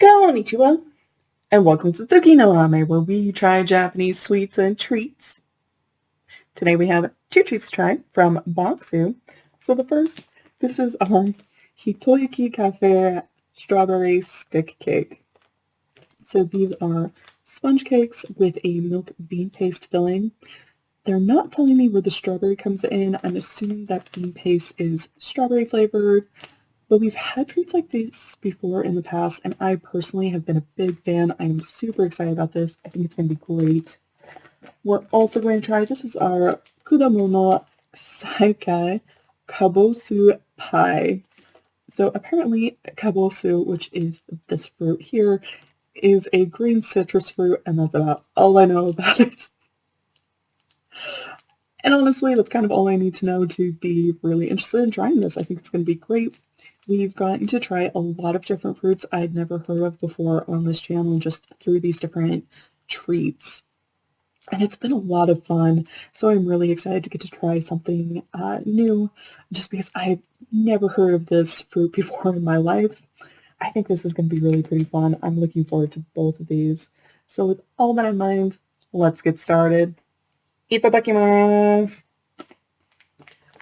Konnichiwa, and welcome to Tsuki no Rame, where we try Japanese sweets and treats. Today we have two treats to try from Kabosu. So the first, this is our Hitoikicafe strawberry stick cake. So these are sponge cakes with a milk bean paste filling. They're not telling me where the strawberry comes in. I'm assuming that bean paste is strawberry flavored. But we've had treats like these before in the past, and I personally have been a big fan. I am super excited about this. I think it's going to be great. We're also going to try, this is our Kudamono Saika Kabosu pie. So apparently Kabosu, which is this fruit here, is a green citrus fruit, and that's about all I know about it. And honestly, that's kind of all I need to know to be really interested in trying this. I think it's going to be great. We've gotten to try a lot of different fruits I'd never heard of before on this channel, just through these different treats. And it's been a lot of fun, so I'm really excited to get to try something new, just because I've never heard of this fruit before in my life. I think this is going to be really pretty fun. I'm looking forward to both of these. So with all that in mind, let's get started. Itadakimasu!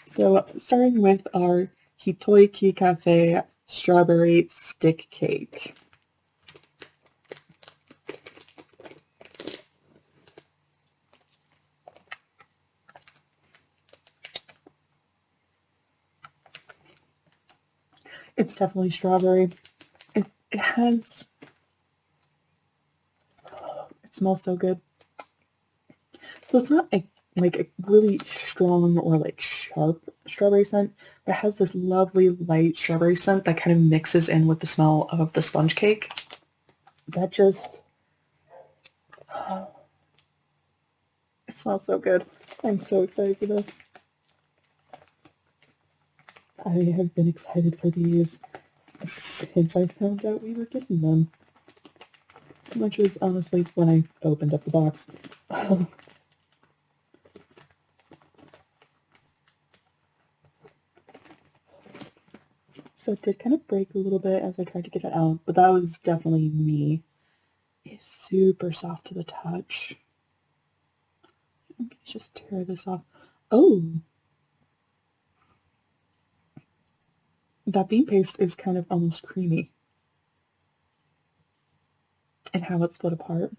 So starting with our Hitoikicafe strawberry stick cake. It's definitely strawberry. It smells so good. So it's not like a really strong or like sharp strawberry scent, but it has this lovely light strawberry scent that kind of mixes in with the smell of the sponge cake. That just, it smells so good. I'm so excited for this. I have been excited for these since I found out we were getting them. Which was honestly when I opened up the box. So it did kind of break a little bit as I tried to get it out, but that was definitely me. It's super soft to the touch. Okay, just tear this off. Oh! That bean paste is kind of almost creamy. And how it's split apart.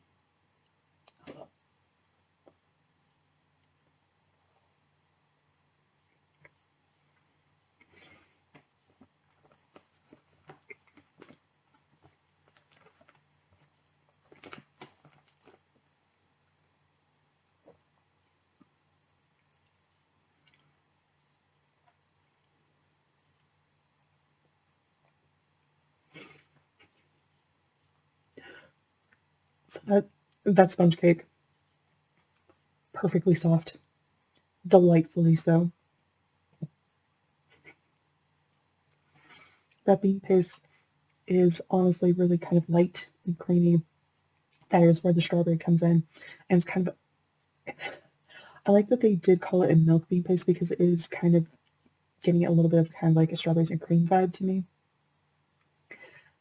So that sponge cake, perfectly soft, delightfully so. That bean paste is honestly really kind of light and creamy. That is where the strawberry comes in, and it's kind of, I like that they did call it a milk bean paste because it is kind of getting a little bit of kind of like a strawberries and cream vibe to me.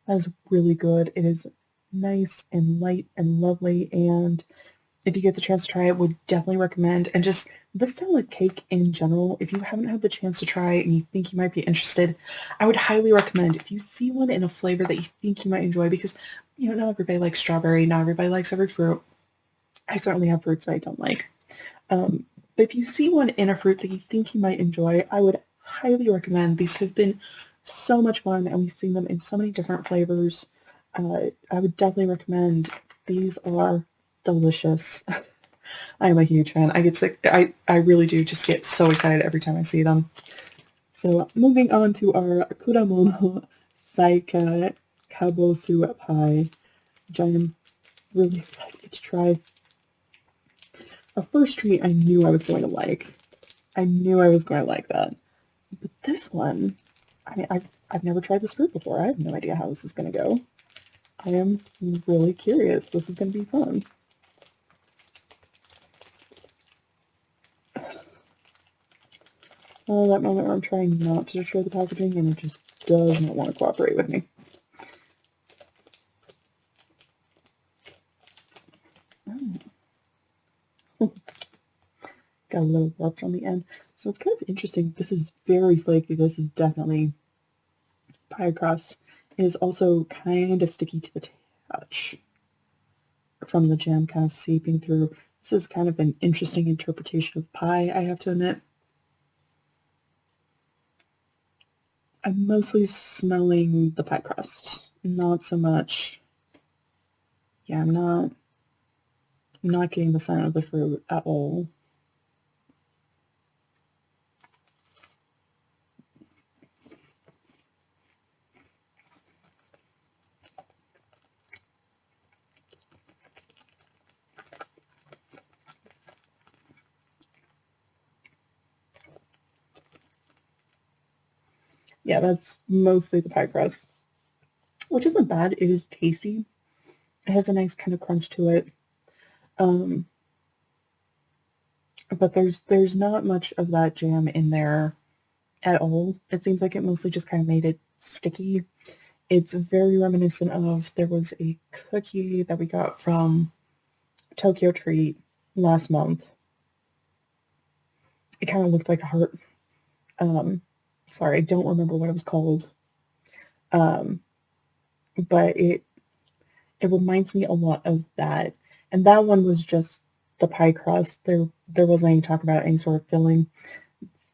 That is really good. It is nice and light and lovely, and if you get the chance to try it, would definitely recommend. And just this style of cake in general, if you haven't had the chance to try it and you think you might be interested, I would highly recommend if you see one in a flavor that you think you might enjoy, because not everybody likes strawberry, not everybody likes every fruit. I certainly have fruits that I don't like. But if you see one in a fruit that you think you might enjoy, I would highly recommend. These have been so much fun, and we've seen them in so many different flavors. I would definitely recommend. These are delicious. I am a huge fan. I get sick. I really do just get so excited every time I see them. So moving on to our Kudamono Saika Kabosu pie, which I am really excited to try. A first treat I knew I was going to like. I knew I was going to like that. But this one, I mean, I've never tried this fruit before. I have no idea how this is going to go. I am really curious. This is going to be fun. Oh, that moment where I'm trying not to destroy the packaging and it just does not want to cooperate with me. got a little warped on the end. So it's kind of interesting. This is very flaky. This is definitely pie crust. It is also kind of sticky to the touch from the jam kind of seeping through. This is kind of an interesting interpretation of pie, I have to admit. I'm mostly smelling the pie crust, not so much. Yeah, I'm not getting the scent of the fruit at all. Yeah, that's mostly the pie crust, which isn't bad. It is tasty. It has a nice kind of crunch to it. But there's not much of that jam in there at all. It seems like it mostly just kind of made it sticky. It's very reminiscent of, there was a cookie that we got from Tokyo Treat last month. It kind of looked like a heart. Sorry, I don't remember what it was called. But it reminds me a lot of that. And that one was just the pie crust. There wasn't any talk about any sort of filling.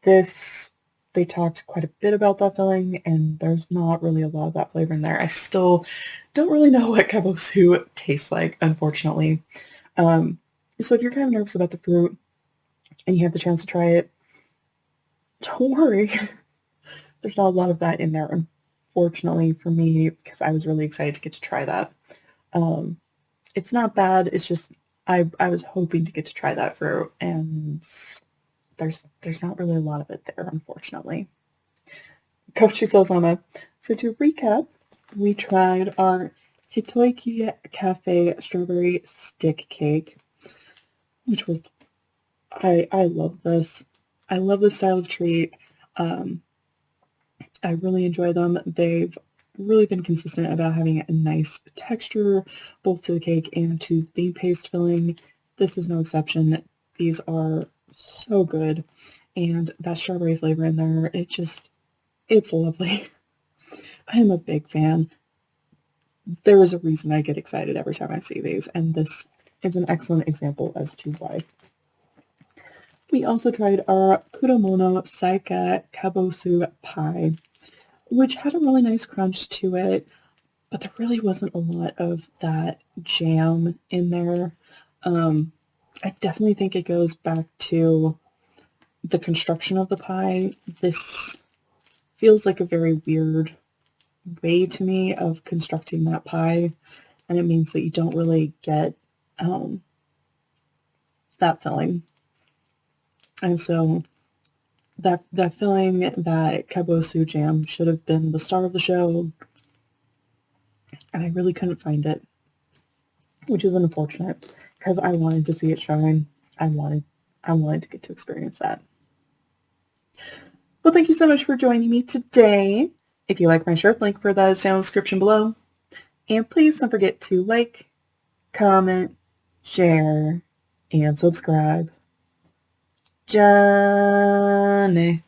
This, they talked quite a bit about that filling, and there's not really a lot of that flavor in there. I still don't really know what Kabosu tastes like, unfortunately. So if you're kind of nervous about the fruit and you have the chance to try it, don't worry. There's not a lot of that in there, unfortunately, for me, because I was really excited to get to try that. It's not bad. It's just I was hoping to get to try that fruit, and there's not really a lot of it there, unfortunately. Kochi Sozama. So to recap, we tried our Hitoikicafe strawberry stick cake, which was, I love this. I love this style of treat. I really enjoy them. They've really been consistent about having a nice texture, both to the cake and to the paste filling. This is no exception. These are so good. And that strawberry flavor in there, it's lovely. I am a big fan. There is a reason I get excited every time I see these, and this is an excellent example as to why. We also tried our Kudamono Saika Kabosu pie, which had a really nice crunch to it, but there really wasn't a lot of that jam in there. I definitely think it goes back to the construction of the pie. This feels like a very weird way to me of constructing that pie, and it means that you don't really get that filling. And so that filling, that Kabosu jam, should have been the star of the show, and I really couldn't find it, which is unfortunate because I wanted to see it shine. I wanted to get to experience that. Well, thank you so much for joining me today. If you like my shirt, link for that is down in the description below. And please don't forget to like, comment, share, and subscribe. Johnny.